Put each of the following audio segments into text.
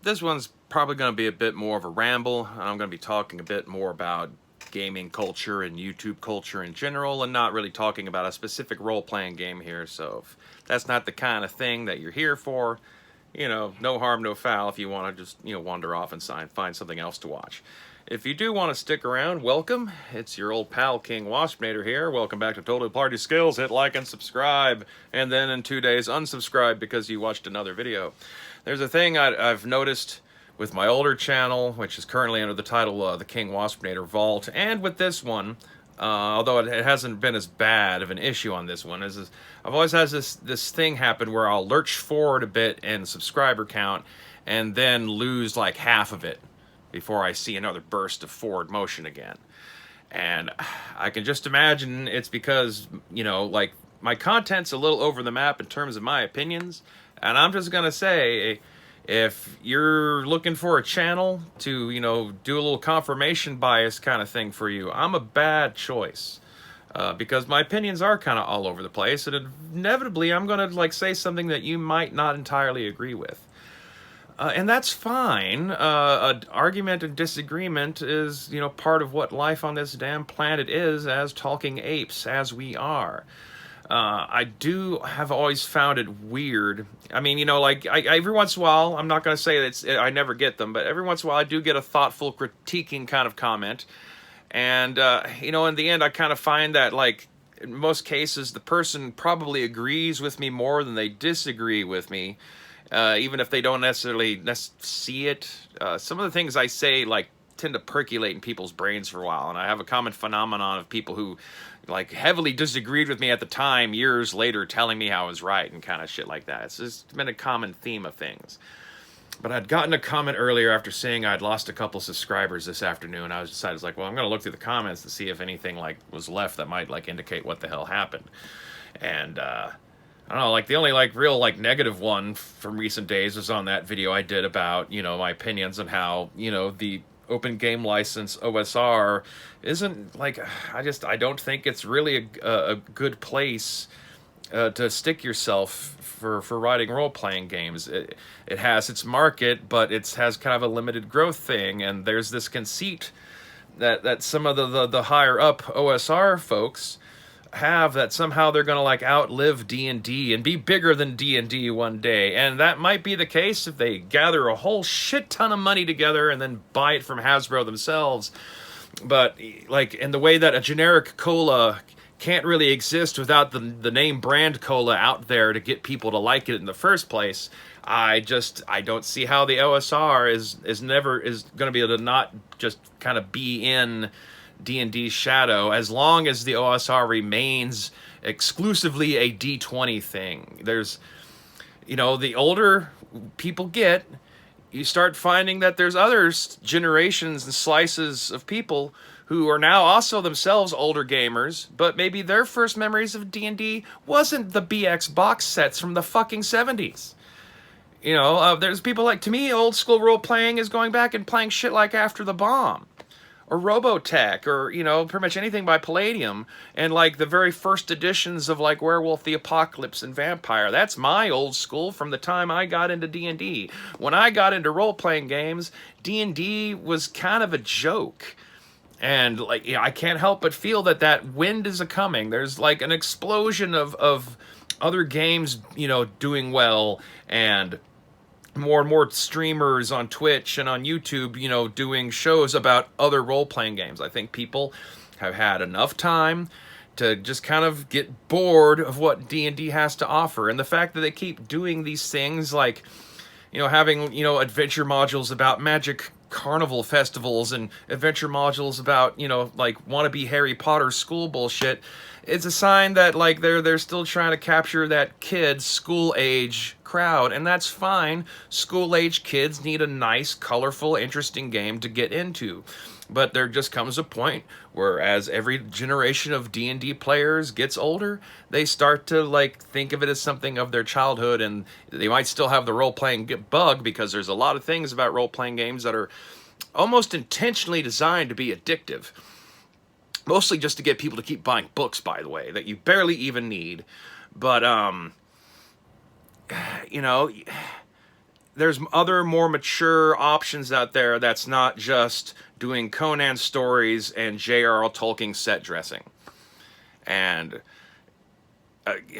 This one's probably going to be a bit more of a ramble. I'm going to be talking a bit more about gaming culture and YouTube culture in general, and not really talking about a specific role-playing game here. So if that's not the kind of thing that you're here for, no harm, no foul if you want to just, wander off and find something else to watch. If you do want to stick around, welcome. It's your old pal King Waspinator here. Welcome back to Total Party Skills. Hit like and subscribe, and then in 2 days unsubscribe because you watched another video. There's a thing I've noticed with my older channel, which is currently under the title The King Waspinator Vault, and with this one, although it hasn't been as bad of an issue on this one, I've always had this thing happen where I'll lurch forward a bit in subscriber count and then lose like half of it before I see another burst of forward motion again. And I can just imagine it's because, like, my content's a little over the map in terms of my opinions, and I'm just gonna say, if you're looking for a channel to, do a little confirmation bias kind of thing for you, I'm a bad choice. Because my opinions are kind of all over the place, and inevitably I'm gonna, like, say something that you might not entirely agree with. And that's fine. An argument and disagreement is, part of what life on this damn planet is, as talking apes, as we are. I have always found it weird. I mean, like, every once in a while, I'm not going to say that I never get them, but every once in a while I do get a thoughtful, critiquing kind of comment. And, in the end, I kind of find that, like, in most cases, the person probably agrees with me more than they disagree with me. Even if they don't necessarily see it. Some of the things I say, like, tend to percolate in people's brains for a while, and I have a common phenomenon of people who, like, heavily disagreed with me at the time, years later telling me how I was right and kind of shit like that. It's just been a common theme of things. But I'd gotten a comment earlier after seeing I'd lost a couple subscribers this afternoon. I was like, well, I'm going to look through the comments to see if anything, like, was left that might, like, indicate what the hell happened. And, I don't know, like, the only, like, real, like, negative one from recent days was on that video I did about, my opinions on how, the open game license OSR isn't, like, I don't think it's really a good place to stick yourself for writing role-playing games. It has its market, but it has kind of a limited growth thing, and there's this conceit that some of the higher up OSR folks have, that somehow they're going to, like, outlive D&D and be bigger than D&D one day. And that might be the case if they gather a whole shit ton of money together and then buy it from Hasbro themselves. But, like, in the way that a generic cola can't really exist without the name brand cola out there to get people to like it in the first place, I don't see how the OSR is going to be able to not just kind of be in D&D's shadow as long as the OSR remains exclusively a D20 thing. There's, the older people get, you start finding that there's other generations and slices of people who are now also themselves older gamers, but maybe their first memories of D&D wasn't the BX box sets from the fucking 70s. There's people like, to me, old school role-playing is going back and playing shit like After the Bomb, or Robotech, or, pretty much anything by Palladium, and, like, the very first editions of, like, Werewolf the Apocalypse and Vampire. That's my old school from the time I got into D&D. When I got into role-playing games, D&D was kind of a joke. And, like, I can't help but feel that wind is a-coming. There's, like, an explosion of other games, doing well, and more streamers on Twitch and on YouTube, doing shows about other role-playing games. I think people have had enough time to just kind of get bored of what D&D has to offer. And the fact that they keep doing these things, like, having, adventure modules about Magic Carnival festivals and adventure modules about, like, wannabe Harry Potter school bullshit, it's a sign that, like, they're still trying to capture that kid school-age crowd, and that's fine. School-age kids need a nice, colorful, interesting game to get into. But there just comes a point where, as every generation of D&D players gets older, they start to, like, think of it as something of their childhood, and they might still have the role-playing bug, because there's a lot of things about role-playing games that are almost intentionally designed to be addictive. Mostly just to get people to keep buying books, by the way, that you barely even need. But, there's other more mature options out there that's not just doing Conan stories and J.R.R. Tolkien set dressing. And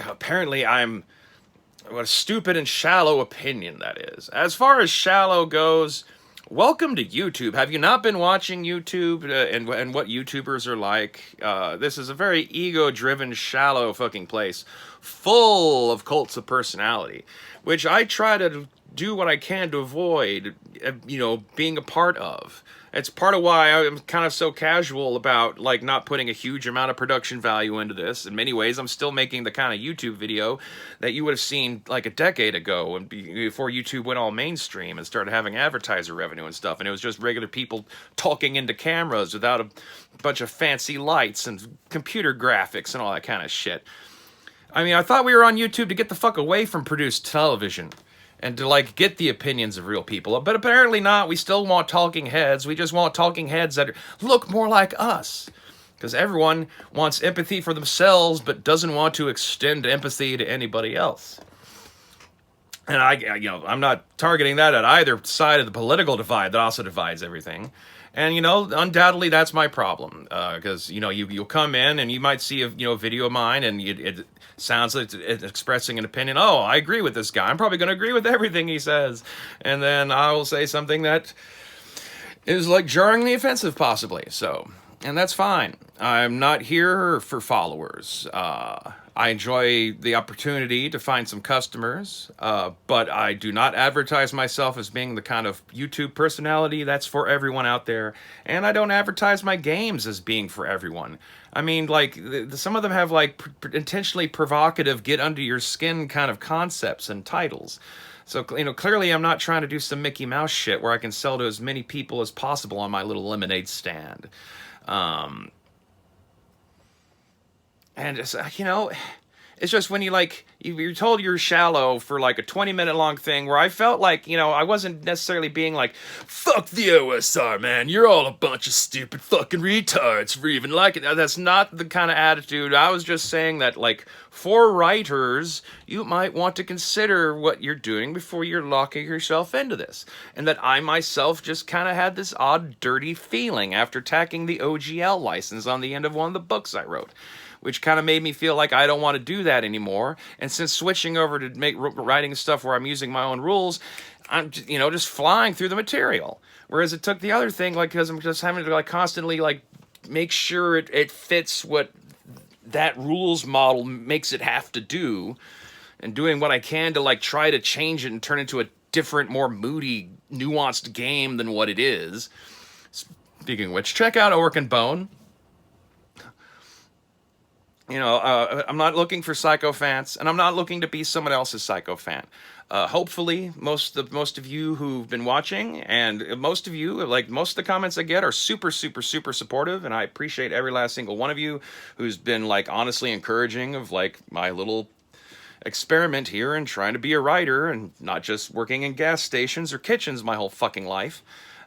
apparently what a stupid and shallow opinion that is. As far as shallow goes, welcome to YouTube. Have you not been watching YouTube and what YouTubers are like? This is a very ego-driven, shallow fucking place, full of cults of personality, which I try to do what I can to avoid, being a part of. It's part of why I'm kind of so casual about, like, not putting a huge amount of production value into this. In many ways, I'm still making the kind of YouTube video that you would have seen, like, a decade ago, and before YouTube went all mainstream and started having advertiser revenue and stuff. And it was just regular people talking into cameras without a bunch of fancy lights and computer graphics and all that kind of shit. I mean, I thought we were on YouTube to get the fuck away from produced television and to, like, get the opinions of real people. But apparently not. We still want talking heads. We just want talking heads that look more like us. Because everyone wants empathy for themselves, but doesn't want to extend empathy to anybody else. And I'm not targeting that at either side of the political divide that also divides everything. And, undoubtedly that's my problem. Because, you'll come in and you might see a video of mine and it sounds like it's expressing an opinion. Oh, I agree with this guy. I'm probably going to agree with everything he says. And then I will say something that is, like, jarringly offensive, possibly. So, and that's fine. I'm not here for followers. I enjoy the opportunity to find some customers, but I do not advertise myself as being the kind of YouTube personality that's for everyone out there, and I don't advertise my games as being for everyone. I mean, like, some of them have, like, intentionally provocative, get under your skin kind of concepts and titles. So, clearly I'm not trying to do some Mickey Mouse shit where I can sell to as many people as possible on my little lemonade stand. And it's, it's just when you're told you're shallow for, like, a 20-minute long thing where I felt like, I wasn't necessarily being like, fuck the OSR, man, you're all a bunch of stupid fucking retards for even liking it. That's not the kind of attitude. I was just saying that, like, for writers, you might want to consider what you're doing before you're locking yourself into this. And that I myself just kind of had this odd, dirty feeling after tacking the OGL license on the end of one of the books I wrote, which kind of made me feel like I don't want to do that anymore. And since switching over to writing stuff where I'm using my own rules, I'm just flying through the material. Whereas it took the other thing, like, because I'm just having to, like, constantly, like, make sure it fits what that rules model makes it have to do, and doing what I can to, like, try to change it and turn it into a different, more moody, nuanced game than what it is. Speaking of which, check out Orc and Bone. I'm not looking for psychophants, and I'm not looking to be someone else's psychophant. Hopefully, most of you who've been watching, and most of you, like, most of the comments I get are super, super, super supportive, and I appreciate every last single one of you who's been, like, honestly encouraging of, like, my little experiment here and trying to be a writer and not just working in gas stations or kitchens my whole fucking life.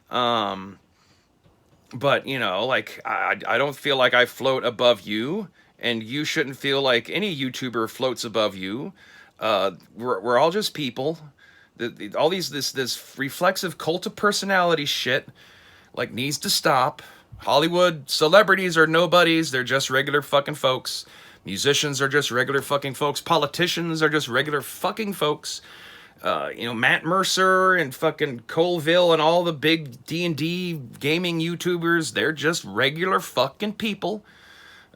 But, like, I don't feel like I float above you, and you shouldn't feel like any YouTuber floats above you. We're all just people. All this reflexive cult of personality shit, like, needs to stop. Hollywood celebrities are nobodies. They're just regular fucking folks. Musicians are just regular fucking folks. Politicians are just regular fucking folks. Matt Mercer and fucking Colville and all the big D&D gaming YouTubers, they're just regular fucking people.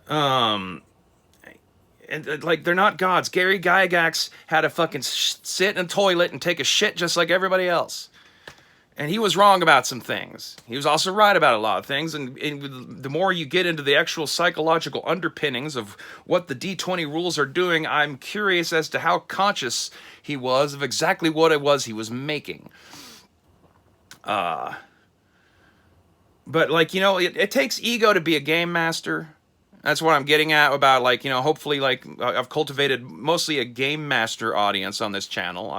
And, like, they're not gods. Gary Gygax had to fucking sit in a toilet and take a shit just like everybody else. And he was wrong about some things. He was also right about a lot of things. And the more you get into the actual psychological underpinnings of what the D20 rules are doing, I'm curious as to how conscious he was of exactly what it was he was making. But, like, it takes ego to be a game master. That's what I'm getting at about, like, hopefully, like, I've cultivated mostly a game master audience on this channel.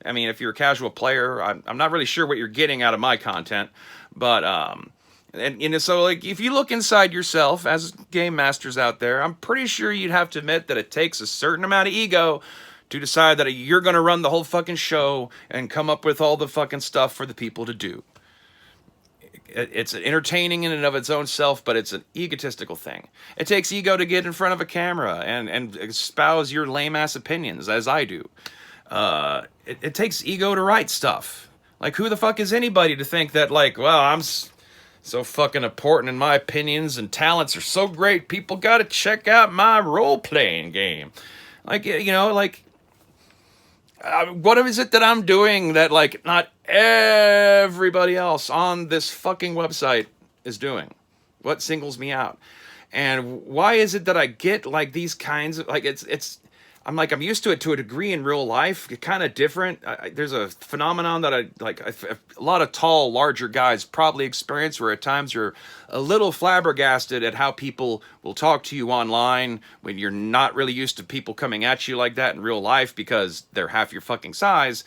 I mean, if you're a casual player, I'm not really sure what you're getting out of my content. But, so, like, if you look inside yourself as game masters out there, I'm pretty sure you'd have to admit that it takes a certain amount of ego to decide that you're going to run the whole fucking show and come up with all the fucking stuff for the people to do. It's entertaining in and of its own self, but it's an egotistical thing. It takes ego to get in front of a camera and espouse your lame-ass opinions, as I do. It takes ego to write stuff. Like, who the fuck is anybody to think that, like, well, I'm so fucking important and my opinions and talents are so great, people gotta check out my role-playing game. Like, you know, like, what is it that I'm doing that, like, not everybody else on this fucking website is doing? What singles me out? And why is it that I get, like, these kinds of, like, I'm used to it to a degree in real life. It's kind of different. There's a phenomenon that a lot of tall, larger guys probably experience, where at times you're a little flabbergasted at how people will talk to you online when you're not really used to people coming at you like that in real life because they're half your fucking size,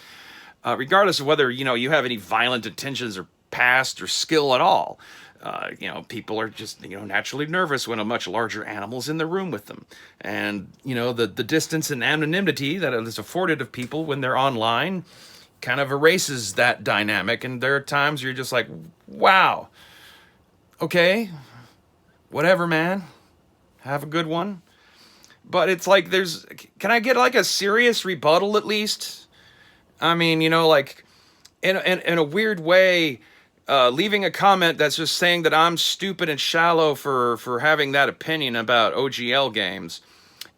regardless of whether, you know, you have any violent intentions or past or skill at all. You know, people are just, you know, naturally nervous when a much larger animal's in the room with them. And, you know, the distance and anonymity that is afforded of people when they're online kind of erases that dynamic. And there are times you're just like, wow, okay, whatever, man, have a good one. But it's like, can I get like a serious rebuttal at least? I mean, you know, like, in a weird way, leaving a comment that's just saying that I'm stupid and shallow for having that opinion about OGL games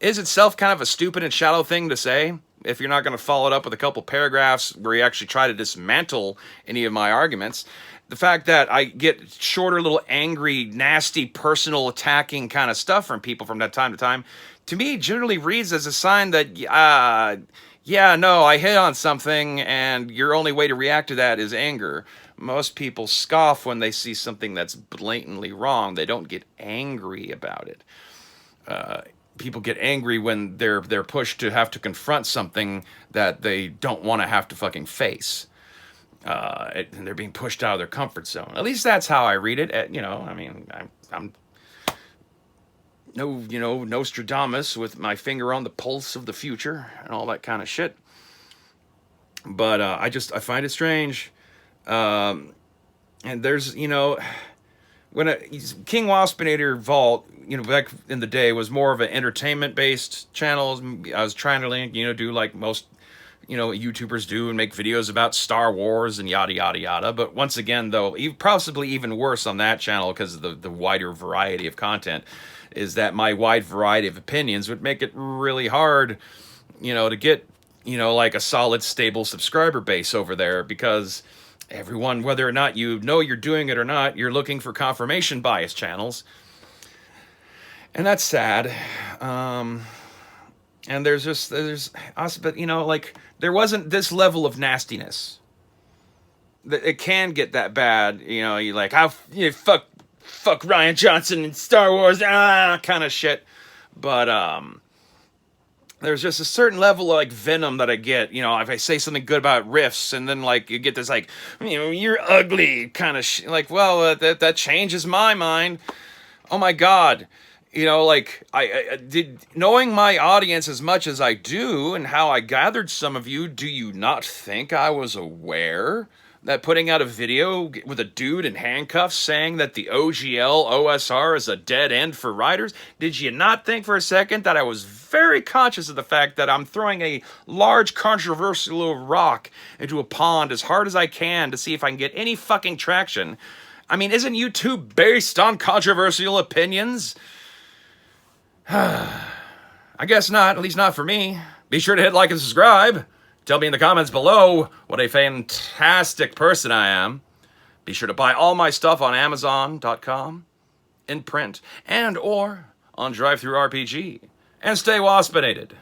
is itself kind of a stupid and shallow thing to say, if you're not going to follow it up with a couple paragraphs where you actually try to dismantle any of my arguments. The fact that I get shorter, little angry, nasty, personal, attacking kind of stuff from people from that time to time, to me generally reads as a sign that, yeah, no, I hit on something, and your only way to react to that is anger. Most people scoff when they see something that's blatantly wrong. They don't get angry about it. People get angry when they're pushed to have to confront something that they don't want to have to fucking face. And they're being pushed out of their comfort zone. At least that's how I read it. You know, I mean, I'm no, you know, Nostradamus with my finger on the pulse of the future and all that kind of shit. But I find it strange. And there's, you know, when King Waspinator Vault, you know, back in the day was more of an entertainment-based channel. I was trying to, you know, do like most, you know, YouTubers do and make videos about Star Wars and yada, yada, yada. But once again, though, possibly even worse on that channel because of the wider variety of content, is that my wide variety of opinions would make it really hard, you know, to get, you know, like a solid, stable subscriber base over there, because everyone, whether or not you know you're doing it or not, you're looking for confirmation bias channels. And that's sad. And there's us, but, you know, like, there wasn't this level of nastiness. It can get that bad, you know, you like, how, you know, fuck Rian Johnson and Star Wars, kind of shit. But, there's just a certain level of, like, venom that I get, you know, if I say something good about riffs, and then, like, you get this, like, you know, you're ugly kind of shit. Like, well, that changes my mind. Oh my God. You know, like, I did, knowing my audience as much as I do and how I gathered some of you, do you not think I was aware that putting out a video with a dude in handcuffs saying that the OGL OSR is a dead end for writers? Did you not think for a second that I was very conscious of the fact that I'm throwing a large controversial rock into a pond as hard as I can to see if I can get any fucking traction? I mean, isn't YouTube based on controversial opinions? I guess not, at least not for me. Be sure to hit like and subscribe. Tell me in the comments below what a fantastic person I am. Be sure to buy all my stuff on Amazon.com, in print, and or on DriveThruRPG. And stay waspinated.